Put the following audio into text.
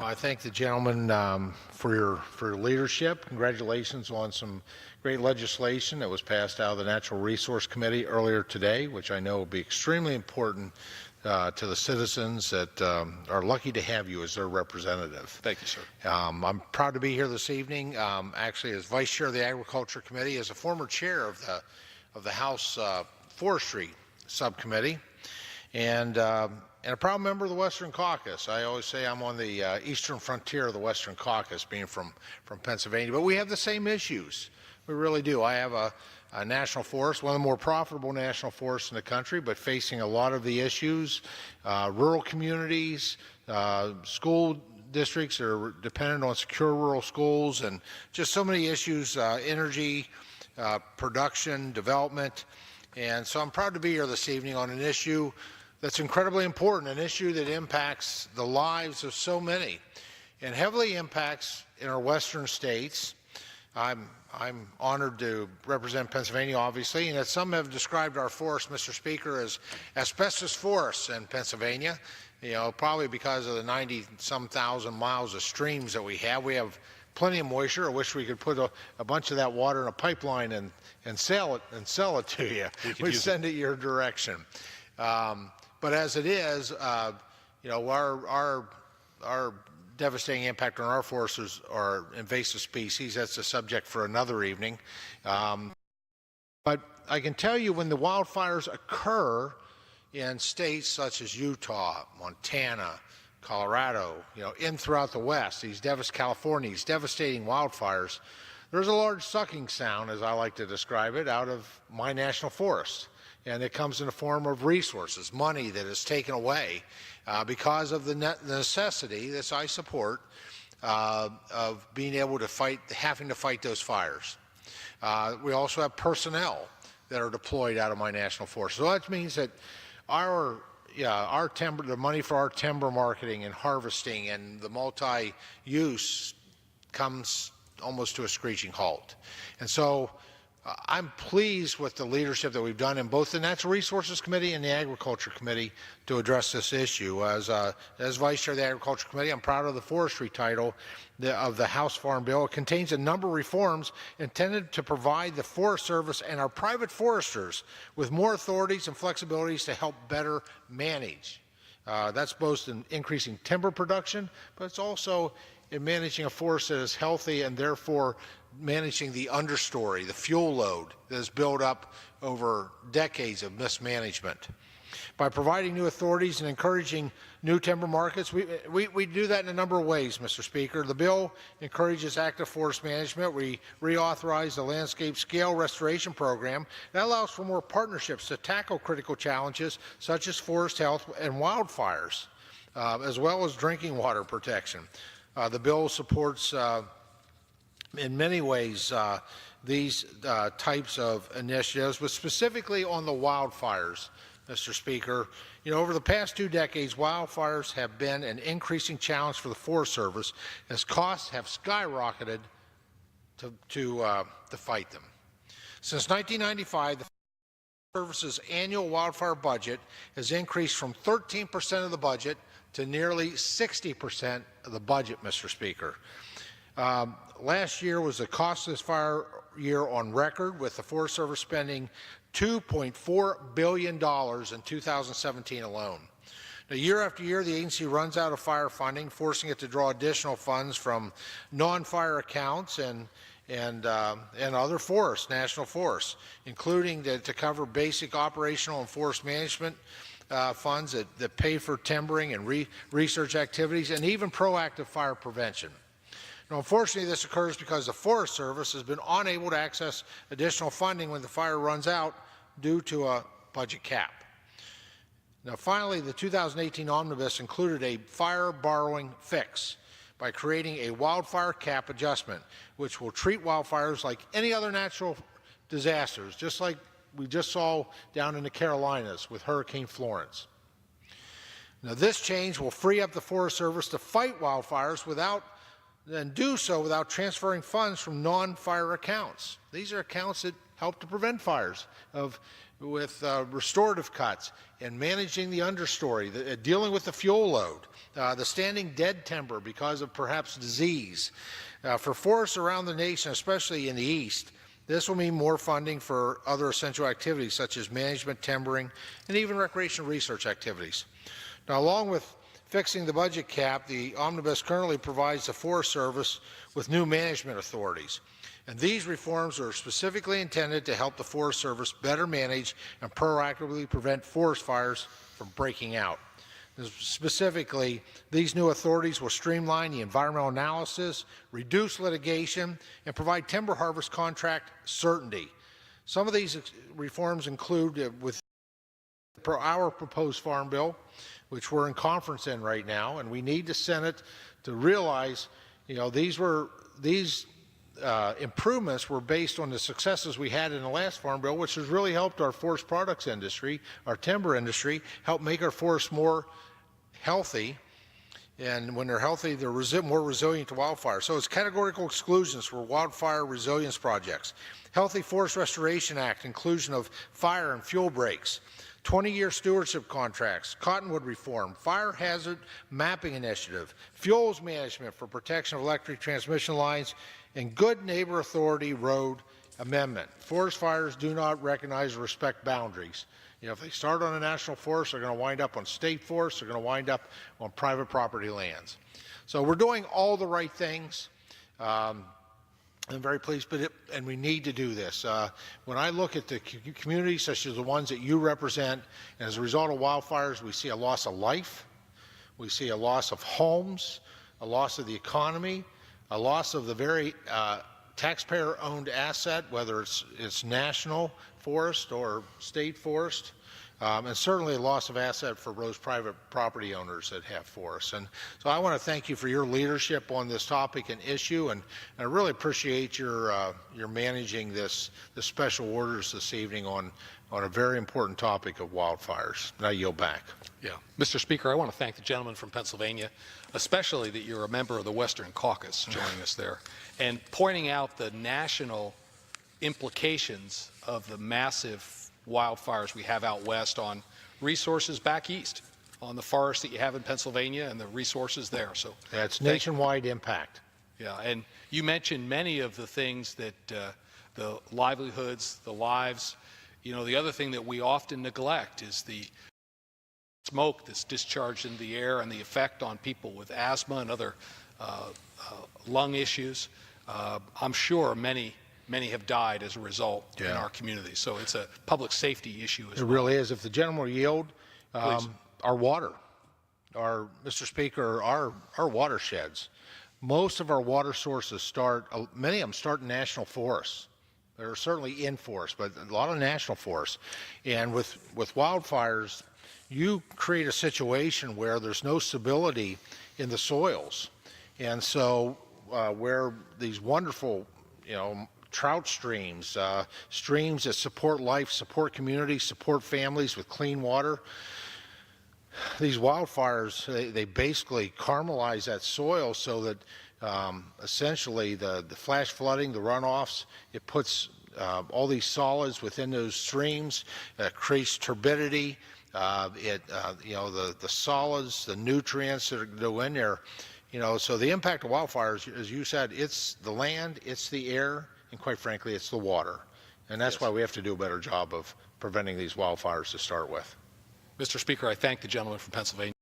I thank the gentleman for your leadership. Congratulations on some great legislation that was passed out of the Natural Resource Committee earlier today, which I know will be extremely important to the citizens that are lucky to have you as their representative. Thank you, sir. I'm proud to be here this evening, actually as Vice Chair of the Agriculture Committee, as a former chair of the House Forestry Subcommittee, and a proud member of the Western Caucus. I always say I'm on the eastern frontier of the Western Caucus, being from Pennsylvania, but we have the same issues. We really do. I have a national forest, one of the more profitable national forests in the country, but facing a lot of the issues. Rural communities, school districts are dependent on secure rural schools, and just so many issues, energy, production, development. And so I'm proud to be here this evening on an issue that's incredibly important, an issue that impacts the lives of so many and heavily impacts in our western states. I'm honored to represent Pennsylvania, obviously, and as some have described our forest, Mr. Speaker, as asbestos forests in Pennsylvania, probably because of the 90-some thousand miles of streams that we have. We have plenty of moisture. I wish we could put a bunch of that water in a pipeline and sell it to you. We'd send it your direction. But as it is, our devastating impact on our forests are invasive species. That's a subject for another evening. But I can tell you, when the wildfires occur in states such as Utah, Montana, Colorado, in throughout the West, California, these devastating wildfires, there's a large sucking sound, as I like to describe it, out of my national forest. And it comes in the form of resources, money that is taken away because of the necessity that I support of being able to having to fight those fires. We also have personnel that are deployed out of my national forest. So that means that our timber, the money for our timber marketing and harvesting and the multi-use comes almost to a screeching halt. And so I'm pleased with the leadership that we've done in both the Natural Resources Committee and the Agriculture Committee to address this issue. As Vice Chair of the Agriculture Committee, I'm proud of the forestry title of the House Farm Bill. It contains a number of reforms intended to provide the Forest Service and our private foresters with more authorities and flexibilities to help better manage. That's both in increasing timber production, but it's also in managing a forest that is healthy and therefore managing the understory, the fuel load that is built up over decades of mismanagement. By providing new authorities and encouraging new timber markets, we do that in a number of ways, Mr. Speaker. The bill encourages active forest management. We reauthorize the landscape scale restoration program. That allows for more partnerships to tackle critical challenges such as forest health and wildfires, as well as drinking water protection. The bill supports in many ways these types of initiatives, but specifically on the wildfires, Mr. Speaker. Over the past 2 decades, wildfires have been an increasing challenge for the Forest Service as costs have skyrocketed to fight them. Since 1995, the Forest Service's annual wildfire budget has increased from 13% of the budget to nearly 60% of the budget, Mr. Speaker. Last year was the costliest fire year on record, with the Forest Service spending $2.4 billion in 2017 alone. Now, year after year, the agency runs out of fire funding, forcing it to draw additional funds from non-fire accounts and other forests, national forests, including to cover basic operational and forest management funds that pay for timbering and research activities and even proactive fire prevention. Now, unfortunately, this occurs because the Forest Service has been unable to access additional funding when the fire runs out due to a budget cap. Now, finally, the 2018 Omnibus included a fire borrowing fix by creating a wildfire cap adjustment, which will treat wildfires like any other natural disasters, just like we just saw down in the Carolinas with Hurricane Florence. Now, this change will free up the Forest Service to fight wildfires and do so without transferring funds from non-fire accounts. These are accounts that help to prevent fires, with restorative cuts and managing the understory, dealing with the fuel load, the standing dead timber because of perhaps disease. For forests around the nation, especially in the east, this will mean more funding for other essential activities such as management, timbering, and even recreational research activities. Now, along with fixing the budget cap, the omnibus currently provides the Forest Service with new management authorities. And these reforms are specifically intended to help the Forest Service better manage and proactively prevent forest fires from breaking out. Specifically, these new authorities will streamline the environmental analysis, reduce litigation, and provide timber harvest contract certainty. Some of these reforms include with our proposed Farm Bill, which we're in conference in right now, and we need the Senate to realize, these improvements were based on the successes we had in the last Farm Bill, which has really helped our forest products industry, our timber industry, help make our forests more healthy. And when they're healthy, they're more resilient to wildfire. So it's categorical exclusions for wildfire resilience projects. Healthy Forest Restoration Act, inclusion of fire and fuel breaks. 20-year stewardship contracts, cottonwood reform, fire hazard mapping initiative, fuels management for protection of electric transmission lines, and good neighbor authority road amendment. Forest fires do not recognize or respect boundaries. If they start on a national forest, they're going to wind up on state forests, they're going to wind up on private property lands. So we're doing all the right things. I'm very pleased, and we need to do this. When I look at the communities such as the ones that you represent, and as a result of wildfires, we see a loss of life, we see a loss of homes, a loss of the economy, a loss of the very taxpayer-owned asset, whether it's national forest or state forest, and certainly a loss of asset for those private property owners that have forests. And so I want to thank you for your leadership on this topic and issue, and I really appreciate your managing the special orders this evening on a very important topic of wildfires. And I yield back. Yeah. Mr. Speaker, I want to thank the gentleman from Pennsylvania, especially that you're a member of the Western Caucus joining us there, and pointing out the national implications of the massive wildfires we have out west on resources back east, on the forests that you have in Pennsylvania and the resources there. So that's nationwide impact. Yeah, and you mentioned many of the things that the livelihoods, the lives. The other thing that we often neglect is the smoke that's discharged into the air and the effect on people with asthma and other lung issues. I'm sure many have died as a result in our community. So it's a public safety issue as well. It really is. If the gentleman will yield, our water, Mr. Speaker, our watersheds, most of our water sources many of them start in national forests. They're certainly in forests, but a lot of national forests. And with wildfires, you create a situation where there's no stability in the soils. And so where these wonderful, trout streams, streams that support life, support communities, support families with clean water. These wildfires, they basically caramelize that soil so that essentially the flash flooding, the runoffs, it puts all these solids within those streams, creates turbidity, the solids, the nutrients that go in there, so the impact of wildfires, as you said, it's the land, it's the air, and quite frankly, it's the water. And that's why we have to do a better job of preventing these wildfires to start with. Mr. Speaker, I thank the gentleman from Pennsylvania.